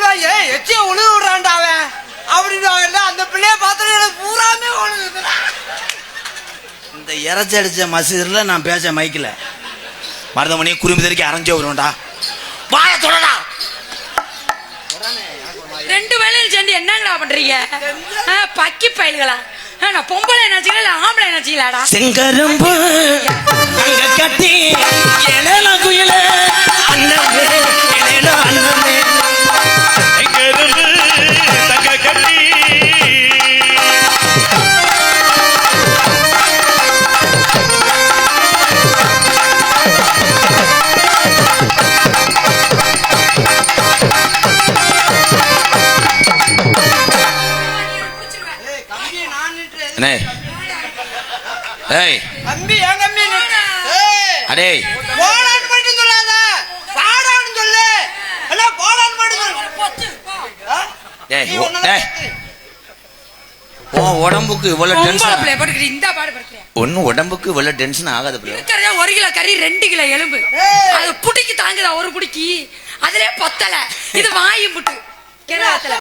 அப்படின்வாங்க எச்சிய உழுவு விடுறான்டாவ அப்படின்வாங்க. அந்த பிள்ளைய பார்த்து எனக்கு பூராமே ஒழுகுது. இந்த இறச்சி அடிச்ச மசூர்ல நான் பேச மைக்கில் மருதமணியை குறும்பி தறிக்க அரைஞ்சே வருவேன்டா. வாய தொடடா. ரெண்டு வேலையில் சேர்ந்து என்னங்கடா பண்றீங்க? பக்கி பயல்களா? நான் பொம்பளை நினைச்சீங்களா இல்ல ஆம்பளை நினைச்சீங்களாடா? செங்கரும்பு கட்டி குயில உடம்புக்கு இவ்வளவு உடம்புக்கு இவ்வளவு டென்ஷன் ஆகாது. 1 கிலோ கறி 2 கிலோ எலும்பு அது புடிக்கு தாங்குதா? ஒரு புடிக்கு அதுல பொத்தல இது வாயும் புட்டு.